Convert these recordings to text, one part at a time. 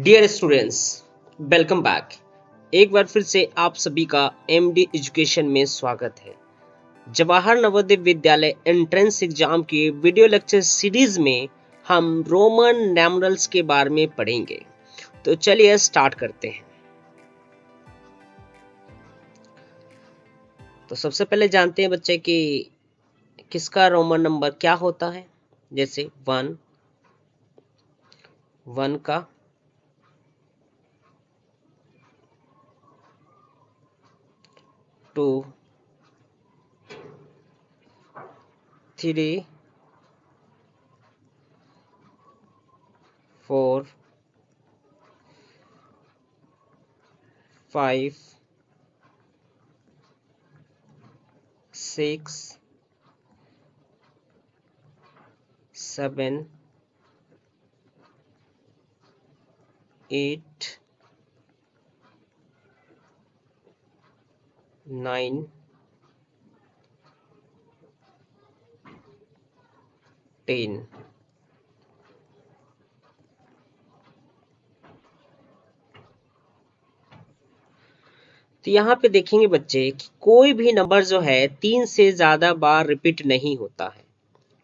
Dear students, welcome back. एक बार फिर से आप सभी का एमडी एजुकेशन में स्वागत है। जवाहर नवोदय विद्यालय एंट्रेंस एग्जाम की वीडियो लेक्चर सीरीज में हम रोमन न्यूमरल्स के बारे में पढ़ेंगे। तो चलिए स्टार्ट करते हैं। तो सबसे पहले जानते हैं बच्चे कि किसका रोमन नंबर क्या होता है। जैसे वन का 2 3 4 5 6 7 8 9 10। तो यहाँ पे देखेंगे बच्चे कि कोई भी नंबर जो है 3 से ज्यादा बार रिपीट नहीं होता है।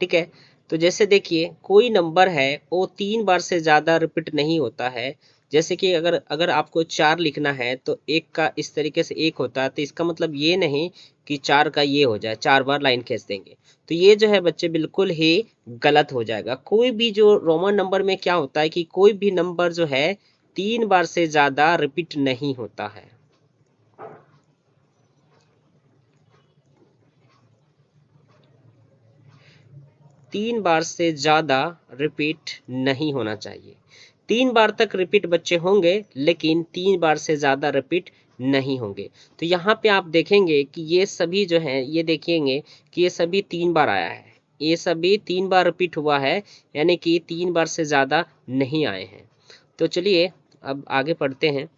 ठीक है, तो जैसे देखिए कोई नंबर है वो 3 बार से ज्यादा रिपीट नहीं होता है। जैसे कि अगर अगर आपको 4 लिखना है तो एक का इस तरीके से एक होता है, तो इसका मतलब ये नहीं कि 4 का ये हो जाए, 4 बार लाइन खींच देंगे तो ये जो है बच्चे बिल्कुल ही गलत हो जाएगा। कोई भी जो रोमन नंबर में क्या होता है कि कोई भी नंबर जो है 3 बार से ज्यादा रिपीट नहीं होता है। तीन बार से ज्यादा रिपीट नहीं होना चाहिए। 3 बार तक रिपीट बच्चे होंगे लेकिन 3 बार से ज्यादा रिपीट नहीं होंगे। तो यहाँ पे आप देखेंगे कि ये सभी जो है, ये देखेंगे कि ये सभी 3 बार आया है, ये सभी 3 बार रिपीट हुआ है, यानी कि 3 बार से ज्यादा नहीं आए हैं। तो चलिए अब आगे पढ़ते हैं।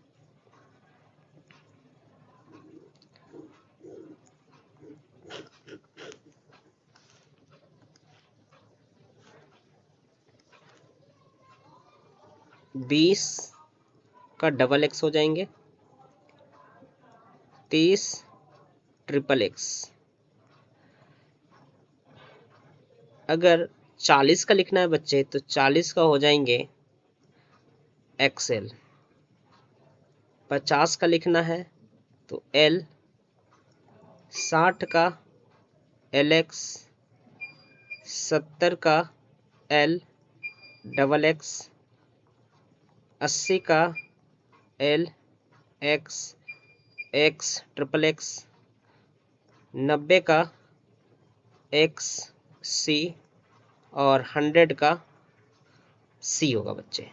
बीस का डबल एक्स हो जाएंगे 30 ट्रिपल एक्स। अगर 40 का लिखना है बच्चे तो 40 का हो जाएंगे एक्सएल। 50 का लिखना है तो एल। 60 का एल एक्स। 70 का एल डबल एक्स। 80 का L x x triple x. 90 का एक्स सी और 100 का सी होगा बच्चे।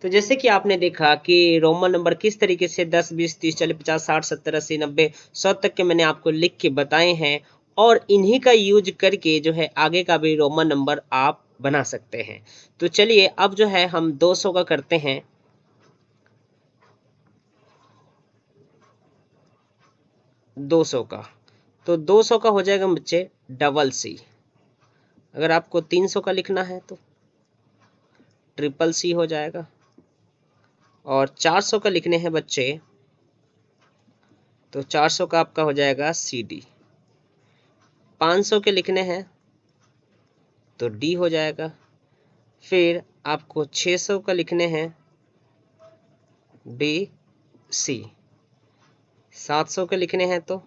तो जैसे कि आपने देखा कि रोमन नंबर किस तरीके से 10 20 30 40 50 60 70 80 90 100 तक के मैंने आपको लिख के बताए हैं, और इन्हीं का यूज करके जो है आगे का भी रोमन नंबर आप बना सकते हैं। तो चलिए अब जो है हम 200 का करते हैं। 200 का, तो 200 का हो जाएगा बच्चे डबल सी। अगर आपको 300 का लिखना है तो ट्रिपल सी हो जाएगा। और 400 का लिखने हैं बच्चे तो 400 का आपका हो जाएगा सी डी। 500 के लिखने हैं तो डी हो जाएगा। फिर आपको 600 का लिखने हैं डी सी। 700 के लिखने हैं तो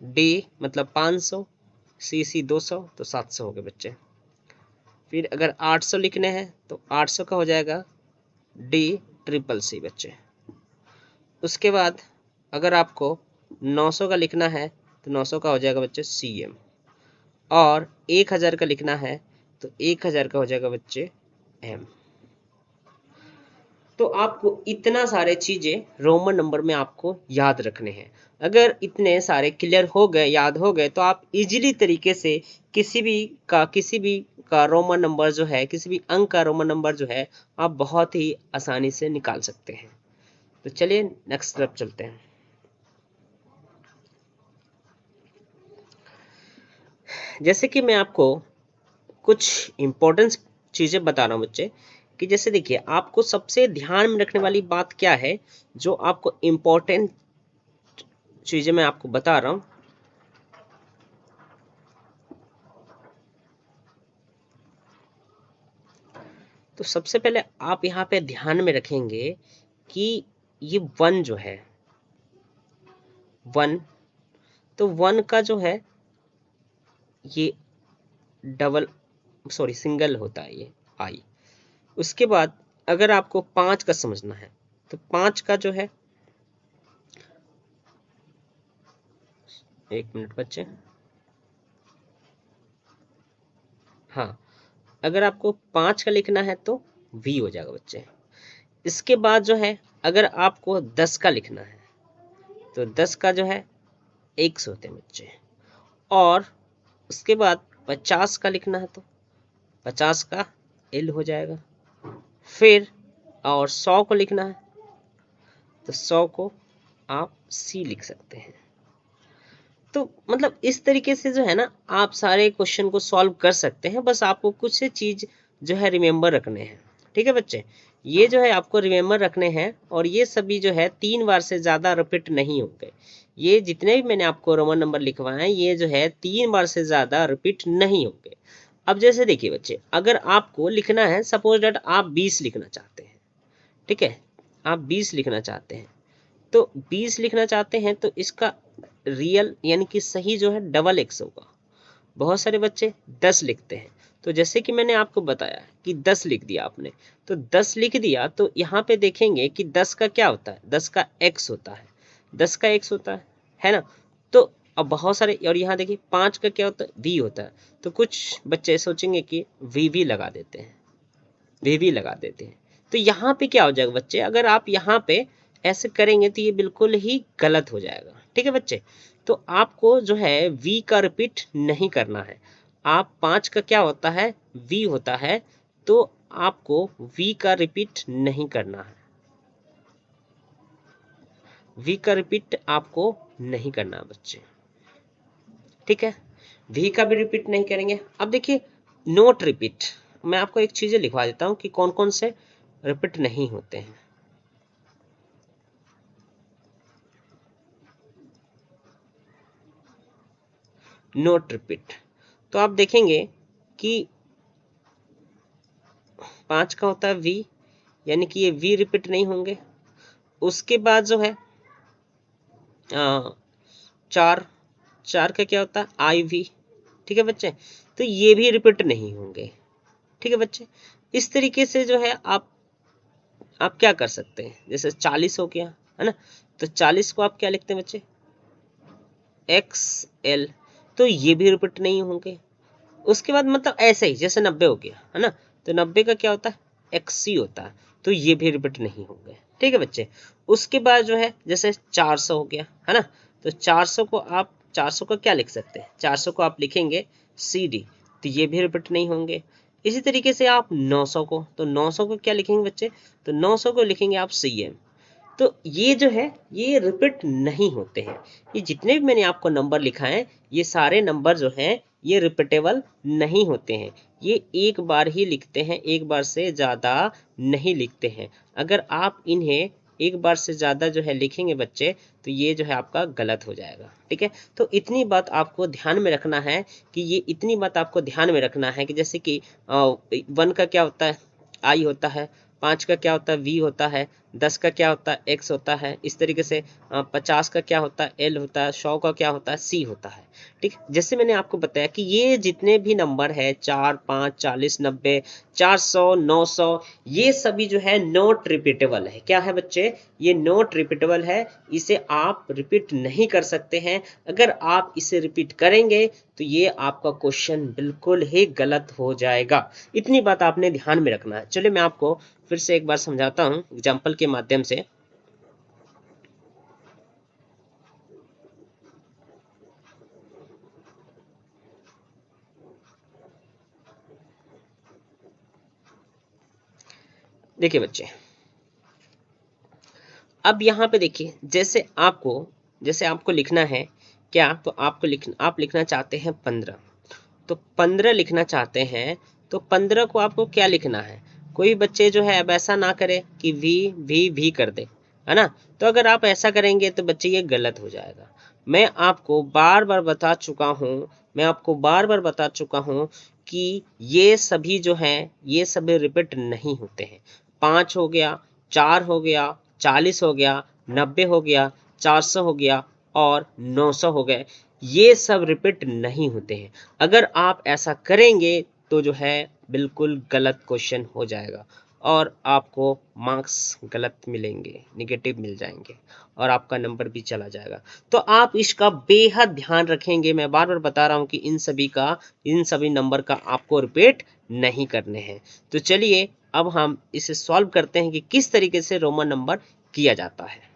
डी मतलब 500, सी सी 200 तो 700 हो गए बच्चे। फिर अगर 800 लिखने हैं तो 800 का हो जाएगा डी ट्रिपल सी बच्चे। उसके बाद अगर आपको 900 का लिखना है तो 900 का हो जाएगा बच्चे सी एम। और 1000 का लिखना है तो 1000 का हो जाएगा बच्चे एम। तो आपको इतना सारे चीजें रोमन नंबर में आपको याद रखने हैं। अगर इतने सारे क्लियर हो गए, याद हो गए, तो आप इजीली तरीके से किसी भी का रोमन नंबर जो है, किसी भी अंक का रोमन नंबर जो है आप बहुत ही आसानी से निकाल सकते हैं। तो चलिए नेक्स्ट स्टेप चलते हैं। जैसे कि मैं आपको कुछ इंपॉर्टेंट चीजें बता रहा हूँ बच्चे कि जैसे देखिए आपको सबसे ध्यान में रखने वाली बात क्या है, जो आपको इम्पोर्टेंट चीजें मैं आपको बता रहा हूं। तो सबसे पहले आप यहाँ पे ध्यान में रखेंगे कि ये 1 जो है 1, तो 1 का जो है ये सिंगल होता है ये आई। उसके बाद अगर आपको 5 का समझना है तो 5 का जो है, एक मिनट बच्चे, हाँ, अगर आपको 5 का लिखना है तो V हो जाएगा बच्चे। इसके बाद जो है अगर आपको 10 का लिखना है तो 10 का जो है X होते हैं बच्चे, और उसके बाद 50 का लिखना है तो 50 का L हो जाएगा। फिर और 100 को लिखना है तो 100 को आप C लिख सकते हैं। तो मतलब इस तरीके से जो है ना आप सारे क्वेश्चन को सॉल्व कर सकते हैं, बस आपको कुछ चीज जो है रिमेम्बर रखने हैं। ठीक है बच्चे, ये जो है आपको रिमेम्बर रखने हैं, और ये सभी जो है 3 बार से ज्यादा रिपीट नहीं होंगे। ये जितने भी मैंने आपको रोमन नंबर लिखवाए हैं ये जो है 3 बार से ज्यादा रिपीट नहीं होंगे। अब जैसे देखिए बच्चे, अगर आपको लिखना है, सपोज दैट आप 20 लिखना चाहते हैं, ठीक है, आप 20 लिखना चाहते हैं, तो 20 लिखना चाहते हैं तो इसका रियल यानी कि सही जो है डबल एक्स होगा। बहुत सारे बच्चे 10 लिखते हैं, तो जैसे कि मैंने आपको बताया कि 10 लिख दिया आपने, तो 10 लिख दिया तो यहाँ पे देखेंगे कि 10 का क्या होता है, 10 का एक्स होता है, 10 का एक्स होता है ना। तो अब बहुत सारे, और यहाँ देखिए 5 का क्या होता है, वी होता है। तो कुछ बच्चे सोचेंगे कि वी लगा देते हैं, वी लगा देते हैं। तो यहाँ पे क्या हो जाएगा बच्चे, अगर आप यहाँ पे ऐसे करेंगे तो ये बिल्कुल ही गलत हो जाएगा। ठीक है बच्चे, तो आपको जो है वी का रिपीट नहीं करना है। आप 5 का क्या होता है, वी होता है, तो आपको वी का रिपीट नहीं करना है, वी का रिपीट आपको नहीं करना है बच्चे। ठीक है, वी का भी रिपीट नहीं करेंगे। अब देखिए नोट रिपीट, मैं आपको एक चीजें लिखवा देता हूं कि कौन कौन से रिपीट नहीं होते हैं। नोट रिपीट, तो आप देखेंगे कि 5 का होता है वी, यानी कि ये वी रिपीट नहीं होंगे। उसके बाद जो है 4, 4 का क्या होता है आई वी। ठीक है बच्चे, तो ये भी रिपीट नहीं होंगे। ठीक है बच्चे, इस तरीके से जो है आप क्या कर सकते हैं, जैसे 40 हो गया है ना, तो 40 को आप क्या लिखते हैं बच्चे, एक्स एल, तो ये भी रिपीट नहीं होंगे। उसके बाद मतलब ऐसे ही जैसे 90 हो गया है ना, तो 90 का क्या होता है, एक्सी होता है, तो ये भी रिपीट नहीं होंगे। ठीक है बच्चे, उसके बाद जो है जैसे 400 हो गया है ना, तो 400 को आप 400 का क्या लिख सकते हैं, 400 को आप लिखेंगे सी डी, तो ये भी रिपीट नहीं होंगे। इसी तरीके से आप 900 को, तो 900 को क्या लिखेंगे बच्चे, तो 900 को लिखेंगे आप सी एम। तो ये जो है ये रिपीट नहीं होते हैं। ये जितने भी मैंने आपको नंबर लिखा है ये सारे नंबर जो हैं ये रिपीटेबल नहीं होते हैं। ये एक बार ही लिखते हैं, एक बार से ज़्यादा नहीं लिखते हैं। अगर आप इन्हें एक बार से ज़्यादा जो है लिखेंगे बच्चे, तो ये जो है आपका गलत हो जाएगा। ठीक है, तो इतनी बात आपको ध्यान में रखना है कि ये इतनी बात आपको ध्यान में रखना है कि जैसे कि 1 का क्या होता है, आई होता है, 5 का क्या होता है, वी होता है, 10 का क्या होता है, एक्स होता है। इस तरीके से 50 का क्या होता है, एल होता है, 100 का क्या होता है, सी होता है। ठीक, जैसे मैंने आपको बताया कि ये जितने भी नंबर है 4, 5, 40, 90, 400, 900, ये सभी जो है नॉट रिपीटेबल है। क्या है बच्चे, ये नॉट रिपीटेबल है, इसे आप रिपीट नहीं कर सकते हैं। अगर आप इसे रिपीट करेंगे तो ये आपका क्वेश्चन बिल्कुल ही गलत हो जाएगा। इतनी बात आपने ध्यान में रखना है। चलिए मैं आपको फिर से एक बार समझाता हूं एग्जाम्पल के माध्यम से। देखिए बच्चे, अब यहाँ पे देखिए जैसे आपको लिखना है क्या, तो आप लिखना चाहते हैं 15, तो 15 लिखना चाहते हैं, तो 15 को आपको क्या लिखना है, कोई बच्चे जो है अब ऐसा ना करे कि वी कर दे, है ना। तो अगर आप ऐसा करेंगे तो बच्चे ये गलत हो जाएगा। मैं आपको बार बार बता चुका हूँ, कि ये सभी जो हैं ये सभी रिपीट नहीं होते हैं। 5 हो गया, 4 हो गया, 40 हो गया, 90 हो गया, 400 हो गया और 900 हो गए, ये सब रिपीट नहीं होते हैं। अगर आप ऐसा करेंगे तो जो है बिल्कुल गलत क्वेश्चन हो जाएगा और आपको मार्क्स गलत मिलेंगे, निगेटिव मिल जाएंगे और आपका नंबर भी चला जाएगा। तो आप इसका बेहद ध्यान रखेंगे। मैं बार बार बता रहा हूं कि इन सभी नंबर का आपको रिपीट नहीं करने हैं। तो चलिए अब हम इसे सॉल्व करते हैं कि किस तरीके से रोमन नंबर किया जाता है।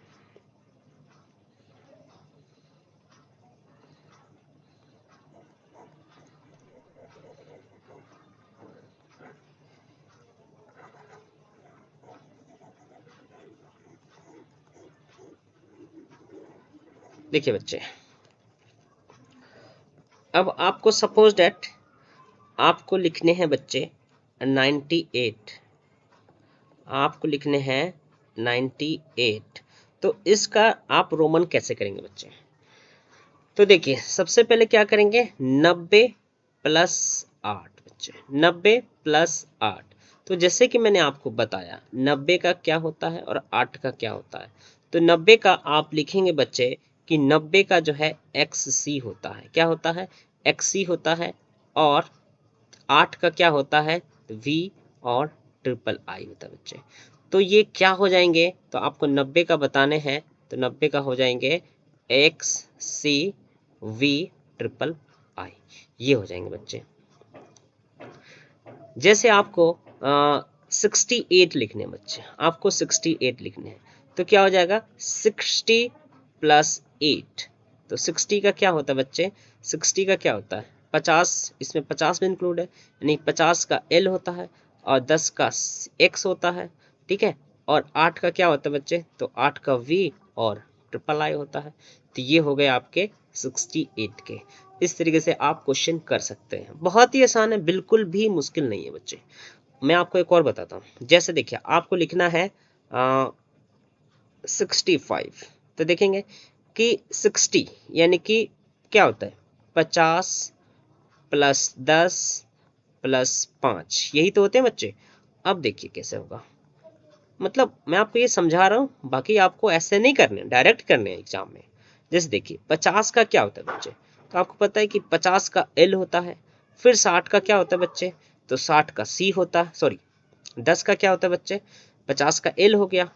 देखिए बच्चे, अब आपको सपोज दैट आपको लिखने हैं बच्चे 98, आपको लिखने हैं 98। तो इसका आप रोमन कैसे करेंगे बच्चे? तो देखिए सबसे पहले क्या करेंगे, 90 प्लस 8 बच्चे, 90 प्लस 8। तो जैसे कि मैंने आपको बताया 90 का क्या होता है और 8 का क्या होता है। तो 90 का आप लिखेंगे बच्चे कि 90 का जो है XC होता है। क्या होता है? XC होता है। और 8 का क्या होता है? V और ट्रिपल I होता है बच्चे। तो ये क्या हो जाएंगे? तो आपको 90 का बताने हैं, तो 90 का हो जाएंगे XC V ट्रिपल I, ये हो जाएंगे बच्चे। जैसे आपको 68 लिखने हैं बच्चे, आपको 68 लिखने हैं, तो क्या हो जाएगा 60 प्लस 8। तो 60 का क्या होता है बच्चे? 60 का क्या होता है? 50, इसमें 50 भी इंक्लूड है, यानी 50 का L होता है और 10 का X होता है, ठीक है। और 8 का क्या होता है बच्चे? तो 8 का V और ट्रिपल I होता है। तो ये हो गए आपके 68 के। इस तरीके से आप क्वेश्चन कर सकते हैं, बहुत ही आसान है, बिल्कुल भी मुश्किल नहीं है बच्चे। मैं आपको एक और बताता हूँ। जैसे देखिए आपको लिखना है 65। तो देखेंगे कि 60 यानी कि क्या होता है? 50 प्लस 10 प्लस 5, यही तो होते हैं बच्चे। अब देखिए कैसे होगा, मतलब मैं आपको ये समझा रहा हूँ, बाकी आपको ऐसे नहीं करने, डायरेक्ट करने हैं एग्जाम में। जैसे देखिए 50 का क्या होता है बच्चे? तो आपको पता है कि 50 का L होता है। फिर 60 का क्या होता है बच्चे? तो 60 का C होता है, सॉरी 10 का क्या होता है बच्चे? 50 का L हो गया,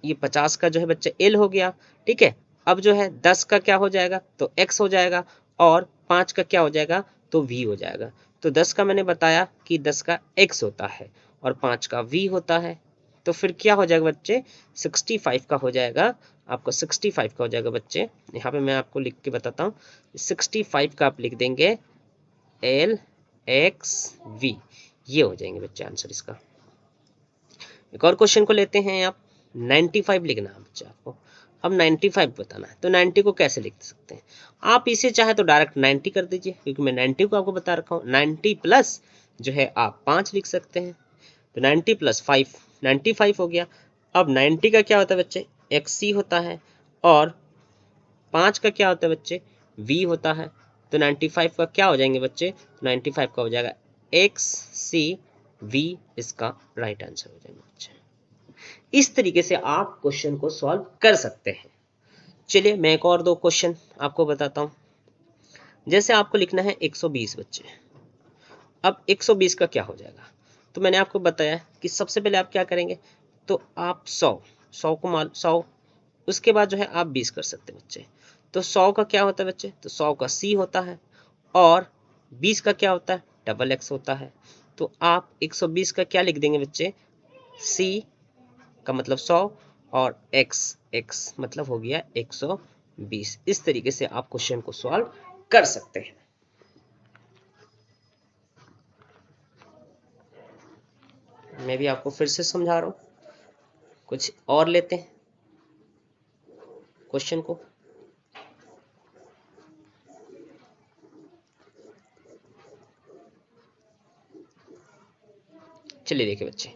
ये 50 का जो है बच्चे L हो गया, ठीक है। अब जो है 10 का क्या हो जाएगा? तो X हो जाएगा। और 5 का क्या हो जाएगा? तो V हो जाएगा। तो 10 का मैंने बताया कि 10 का X होता है और 5 का V होता है। तो फिर क्या हो जाएगा बच्चे? 65 का हो जाएगा, आपको 65 का हो जाएगा बच्चे। यहाँ पे मैं आपको लिख के बताता हूँ, 65 का आप लिख देंगे LXV, ये हो जाएंगे बच्चे आंसर इसका। एक और क्वेश्चन को लेते हैं। आप 95 लिखना है बच्चे आपको। अब 95 बताना है, तो 90 को कैसे लिख सकते हैं? आप इसे चाहे तो डायरेक्ट 90 कर दीजिए, क्योंकि मैं 90 को आपको बता रखा हूँ। 90 प्लस जो है आप 5 लिख सकते हैं, तो 90 प्लस 5 95 हो गया। अब 90 का क्या होता है बच्चे? XC होता है। और 5 का क्या होता है बच्चे? V होता है। तो 95 का क्या हो जाएंगे बच्चे? 95 का हो जाएगा XCV, इसका राइट आंसर हो जाएगा बच्चे। इस तरीके से आप क्वेश्चन को सॉल्व कर सकते हैं। चलिए मैं एक और दो क्वेश्चन आपको बताता हूं। जैसे आपको लिखना है 120 बच्चे। अब 120 का क्या हो जाएगा? तो मैंने आपको बताया कि सबसे पहले आप क्या करेंगे, तो आप 100 को मान 100, उसके बाद जो है आप 20 कर सकते हैं बच्चे। तो 100 का क्या होता है बच्चे? तो 100 का C होता है। और 20 का क्या होता है? डबल X होता है। तो आप 120 का क्या लिख देंगे बच्चे? C का मतलब 100 और x मतलब हो गया 120। इस तरीके से आप क्वेश्चन को सॉल्व कर सकते हैं। मैं भी आपको फिर से समझा रहा हूं, कुछ और लेते हैं क्वेश्चन को। चलिए देखिए बच्चे,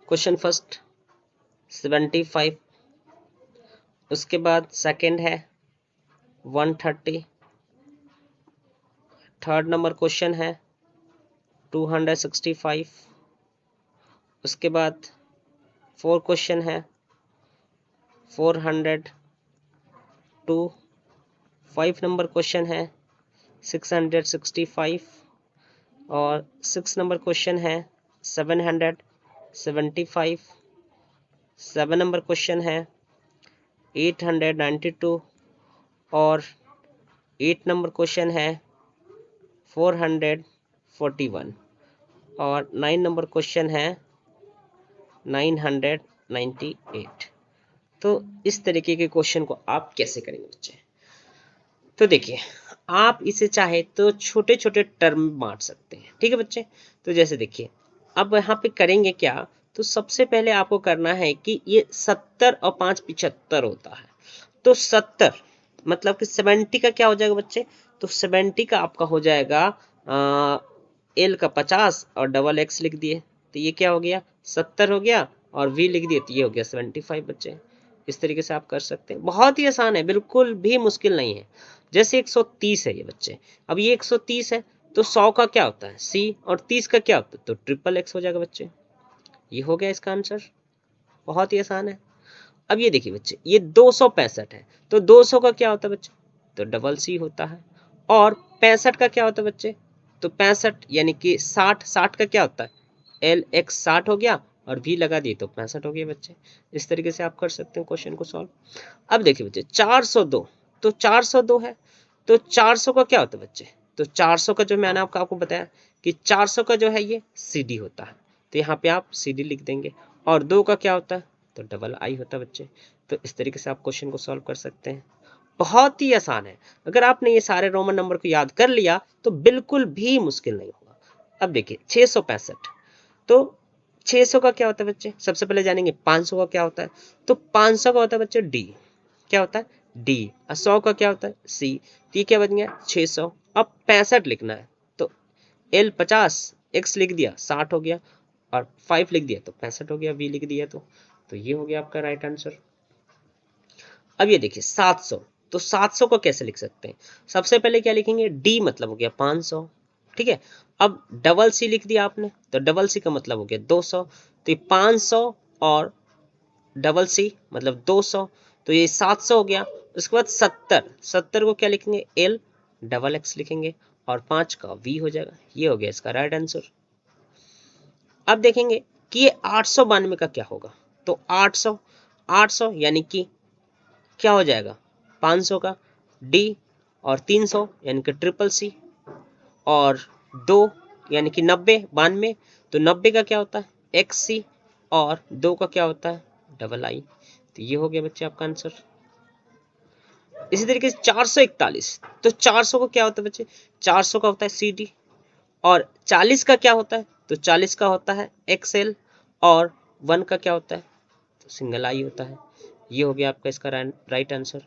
क्वेश्चन फर्स्ट 75, उसके बाद सेकंड है 130, थर्ड नंबर क्वेश्चन है 265, उसके बाद फोर्थ क्वेश्चन है 402, 5 नंबर क्वेश्चन है 665 और 6 नंबर क्वेश्चन है 775, 7 नंबर क्वेश्चन है 892 और 8 नंबर क्वेश्चन है 441 और 9 नंबर क्वेश्चन है 998। तो इस तरीके के क्वेश्चन को आप कैसे करेंगे बच्चे? तो देखिए, आप इसे चाहे तो छोटे छोटे टर्म बांट सकते हैं, ठीक है बच्चे। तो जैसे देखिए, अब यहाँ पे करेंगे क्या, तो सबसे पहले आपको करना है कि ये 70 और 5 75 होता है। तो 70 मतलब कि 70 का क्या हो जाएगा बच्चे, तो 70 का आपका हो जाएगा एल का 50 और डबल एक्स लिख दिए, तो ये क्या हो गया 70 हो गया, और वी लिख दिए तो ये हो गया 75 बच्चे। इस तरीके से आप कर सकते हैं, बहुत ही आसान है, बिल्कुल भी मुश्किल नहीं है। जैसे 130 है ये बच्चे, अब ये 130 है तो 100 का क्या होता है सी, और 30 का क्या होता है तो ट्रिपल एक्स हो जाएगा बच्चे। ये हो गया इसका आंसर, बहुत ही आसान है। अब ये देखिए बच्चे, ये 265 है तो 200 का क्या होता है बच्चे, तो डबल सी होता है। और 65 का क्या होता है बच्चे, तो 65 यानी कि 60 का क्या होता है एल एक्स 60 हो गया, और भी लगा दिए तो 65 हो गया बच्चे। इस तरीके से आप कर सकते हैं क्वेश्चन को सॉल्व। अब देखिए बच्चे 402, तो 402 है तो 400 का क्या होता है बच्चे, तो 400 का जो मैंने आपको बताया कि 400 का जो है ये सी डी होता है, तो यहाँ पे आप सी डी लिख देंगे। और 2 का क्या होता है, तो डबल आई होता है बच्चे। तो इस तरीके से आप क्वेश्चन को सॉल्व कर सकते हैं, बहुत ही आसान है। अगर आपने ये सारे रोमन नंबर को याद कर लिया तो बिल्कुल भी मुश्किल नहीं होगा। अब देखिए 665, तो 600 का क्या होता है बच्चे, सबसे पहले जानेंगे 500 का क्या होता है, तो 500 का होता है बच्चे डी, क्या होता है डी, और 100 का क्या होता है सी, तो ये क्या बन गया 600। अब 65 लिखना है तो एल 50 एक्स लिख दिया 60 हो गया, और 5 लिख दिया तो 65 हो गया, वी लिख दिया तो ये हो गया आपका राइट आंसर। अब ये देखिए 700, तो 700 को कैसे लिख सकते हैं, सबसे पहले क्या लिखेंगे डी मतलब हो गया 500, ठीक है। अब डबल सी लिख दिया आपने तो डबल सी का मतलब हो गया 200, तो ये 500 और डबल सी मतलब 200, तो ये 700 हो गया। उसके बाद 70 को क्या लिखेंगे एल डबल एक्स लिखेंगे, और 5 का वी हो जाएगा, ये हो गया इसका राइट आंसर। अब देखेंगे कि ये 892 का क्या होगा, तो 800 यानी कि क्या हो जाएगा 500 का डी, और 300 यानी कि ट्रिपल सी, और 2 यानी कि 90 92, तो 90 का क्या होता है एक्स सी, और 2 का क्या होता है डबल आई, तो ये हो गया बच्चे आपका आंसर। इसी तरीके से 441, तो 400 को क्या होता है बच्चे, 400 का होता है सी डी, और 40 का क्या होता है, तो 40 का होता है एक्सएल, और 1 का क्या होता है तो सिंगल आई होता है। ये हो गया आपका इसका राइट आंसर।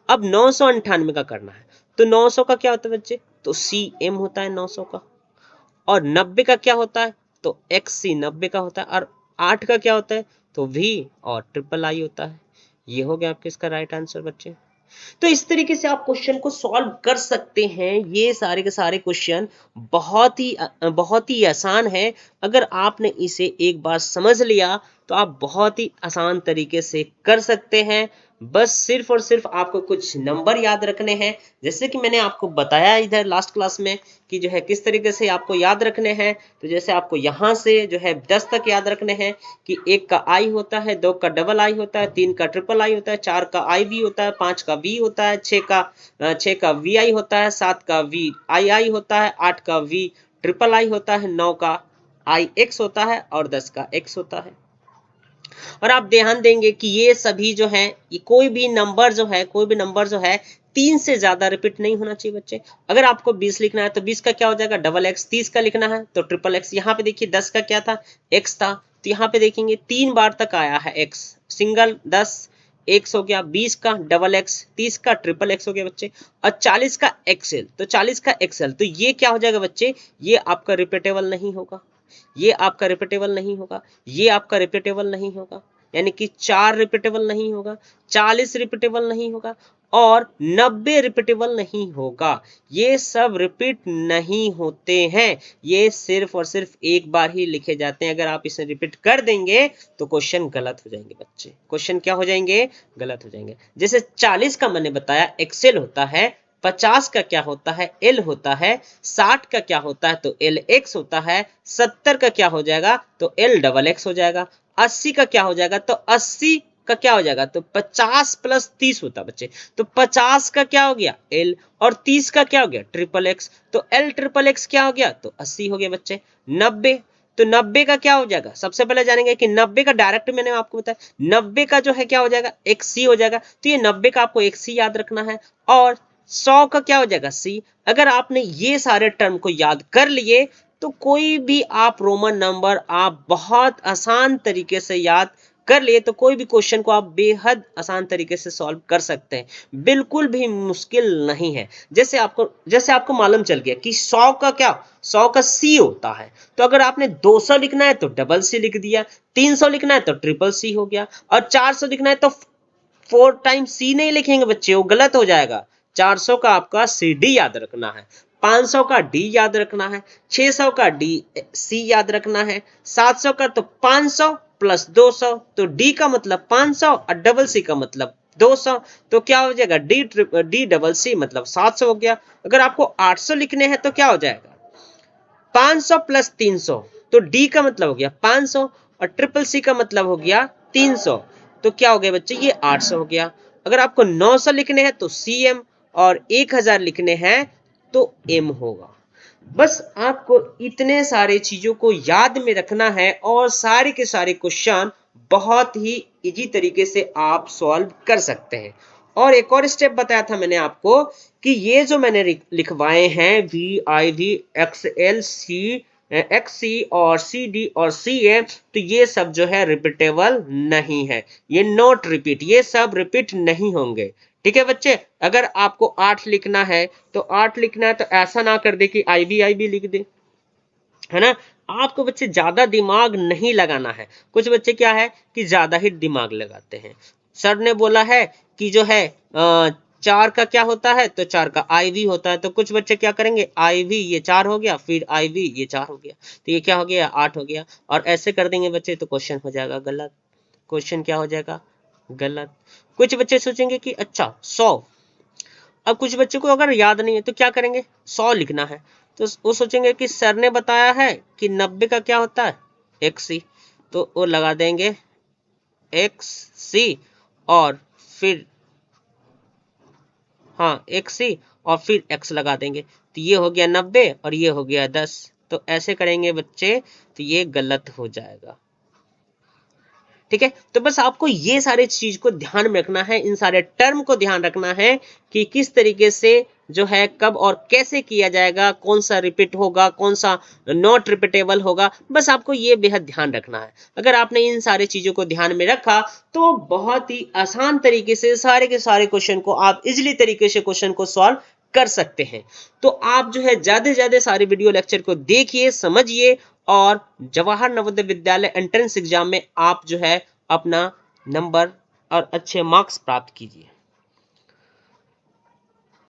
अब 998 का करना है, तो 900 का क्या होता है बच्चे, तो सी एम होता है 900 का, और 90 का क्या होता है तो एक्स सी 90 का होता है, और 8 का क्या होता है तो वी और ट्रिपल आई होता है। ये हो गया आपके इसका राइट आंसर बच्चे। तो इस तरीके से आप क्वेश्चन को सॉल्व कर सकते हैं। ये सारे के सारे क्वेश्चन बहुत ही आसान है। अगर आपने इसे एक बार समझ लिया तो आप बहुत ही आसान तरीके से कर सकते हैं। बस सिर्फ और सिर्फ आपको कुछ नंबर याद रखने हैं, जैसे कि मैंने आपको बताया इधर लास्ट क्लास में कि जो है किस तरीके से आपको याद रखने हैं। तो जैसे आपको यहाँ से जो है 10 तक याद रखने हैं कि 1 का आई होता है, 2 का डबल आई होता है, 3 का ट्रिपल आई होता है, 4 का आई वी होता है, 5 का वी होता है, 6 का वी आई होता है, 7 का वी आई आई होता है, 8 का वी ट्रिपल आई होता है, 9 का आई एक्स होता है, और 10 का एक्स होता है। और आप ध्यान देंगे कि ये सभी जो है, ये कोई भी नंबर जो है 3 से ज्यादा रिपीट नहीं होना चाहिए बच्चे। अगर आपको 20 लिखना है तो 20 का क्या हो जाएगा डबल एक्स, 30 का लिखना है तो ट्रिपल एक्स। यहाँ पे देखिए 10 का क्या था एक्स था, तो यहाँ पे देखेंगे 3 बार तक आया है एक्स, सिंगल 10 एक्स हो गया, 20 का डबल एक्स, 30 का ट्रिपल एक्स हो गया बच्चे, और 40 का एक्सएल। तो 40 का एक्सएल, तो ये क्या हो जाएगा बच्चे, ये आपका रिपीटेबल नहीं होगा, ये आपका रिपीटेबल नहीं होगा, ये आपका रिपीटेबल नहीं होगा, यानी कि 4 रिपीटेबल नहीं होगा, 40 रिपीटेबल नहीं होगा, और 90 रिपीटेबल नहीं होगा। ये सब रिपीट नहीं होते हैं, ये सिर्फ और सिर्फ एक बार ही लिखे जाते हैं। अगर आप इसे रिपीट कर देंगे तो क्वेश्चन गलत हो जाएंगे बच्चे, क्वेश्चन क्या हो जाएंगे, गलत हो जाएंगे। जैसे 40 का मैंने बताया एक्सेल होता है, 50 का क्या होता है, एल होता है, 60 का क्या होता है तो एल एक्स होता है, 70 का क्या हो जाएगा तो एल डबल एक्स हो जाएगा, 80 का क्या हो जाएगा तो 80 का क्या हो जाएगा तो 50 प्लस 30 होता है बच्चे। तो 50 का क्या हो गया एल, और 30 का क्या हो गया ट्रिपल एक्स, तो एल ट्रिपल एक्स क्या हो गया तो 80 हो गया बच्चे। 90, तो 90 का क्या हो जाएगा, सबसे पहले जानेंगे कि 90 का डायरेक्ट मैंने आपको बताया, 90 का जो है क्या हो जाएगा एक सी हो जाएगा। तो ये 90 का आपको एक सी याद रखना है, और 100 का क्या हो जाएगा सी। अगर आपने ये सारे टर्म को याद कर लिए तो कोई भी आप रोमन नंबर आप बहुत आसान तरीके से याद कर लिए, तो कोई भी क्वेश्चन को आप बेहद आसान तरीके से सॉल्व कर सकते हैं, बिल्कुल भी मुश्किल नहीं है। जैसे आपको मालूम चल गया कि 100 का क्या, 100 का सी होता है, तो अगर आपने 200 लिखना है तो डबल सी लिख दिया, 300 लिखना है तो ट्रिपल सी हो गया, और 400 लिखना है तो 4 टाइम सी नहीं लिखेंगे बच्चे, वो गलत हो जाएगा। 400 का आपका सी डी याद रखना है, 500 का डी याद रखना है, 600 का डी सी याद रखना है, 700 का तो 500 प्लस 200, तो डी का मतलब 500 और डबल सी का मतलब 200, तो क्या हो जाएगा डी डबल सी मतलब 700 हो गया। अगर आपको 800 लिखने हैं तो क्या हो जाएगा 500 प्लस 300, तो डी का मतलब हो गया 500 और ट्रिपल सी का मतलब हो गया 300, तो क्या हो गया बच्चे ये 800 हो गया। अगर आपको 900 लिखने हैं तो सी एम, और 1000 लिखने हैं तो एम होगा। बस आपको इतने सारे चीजों को याद में रखना है, और सारे के सारे क्वेश्चन बहुत ही इजी तरीके से आप सॉल्व कर सकते हैं। और एक और स्टेप बताया था मैंने आपको कि ये जो मैंने लिखवाए हैं V I V X L C X C और सी डी और सी ए, तो ये सब जो है रिपीटेबल नहीं है, ये नॉट रिपीट, ये सब रिपीट नहीं होंगे। ठीक है बच्चे, अगर आपको 8 लिखना है तो 8 लिखना है तो ऐसा ना कर दे कि आई बी लिख दे, है ना। आपको बच्चे ज्यादा दिमाग नहीं लगाना है, कुछ बच्चे क्या है कि ज्यादा ही दिमाग लगाते हैं। सर ने बोला है कि जो है 4 का क्या होता है तो 4 का आई वी होता है, तो कुछ बच्चे क्या करेंगे आई वी ये 4 हो गया, फिर आई वी ये 4 हो गया, तो ये क्या हो गया 8 हो गया, और ऐसे कर देंगे बच्चे तो क्वेश्चन हो जाएगा गलत, क्वेश्चन क्या हो जाएगा गलत। कुछ बच्चे सोचेंगे कि अच्छा 100, अब कुछ बच्चों को अगर याद नहीं है तो क्या करेंगे 100 लिखना है, तो वो सोचेंगे कि सर ने बताया है कि 90 का क्या होता है एक्स सी, तो वो लगा देंगे एक्स सी और फिर हाँ एक्स सी और फिर एक्स लगा देंगे, तो ये हो गया 90 और ये हो गया 10, तो ऐसे करेंगे बच्चे तो ये गलत हो जाएगा। ठीक है, तो बस आपको ये सारे चीज को ध्यान में रखना है, इन सारे टर्म को ध्यान रखना है कि किस तरीके से जो है कब और कैसे किया जाएगा, कौन सा रिपीट होगा कौन सा नॉट रिपीटेबल होगा, बस आपको ये बेहद ध्यान रखना है। अगर आपने इन सारे चीजों को ध्यान में रखा तो बहुत ही आसान तरीके से सारे के सारे क्वेश्चन को आप इजिली तरीके से क्वेश्चन को सॉल्व कर सकते हैं। तो आप जो है ज्यादा से ज्यादा सारे वीडियो लेक्चर को देखिए, समझिए, और जवाहर नवोदय विद्यालय एंट्रेंस एग्जाम में आप जो है अपना नंबर और अच्छे मार्क्स प्राप्त कीजिए।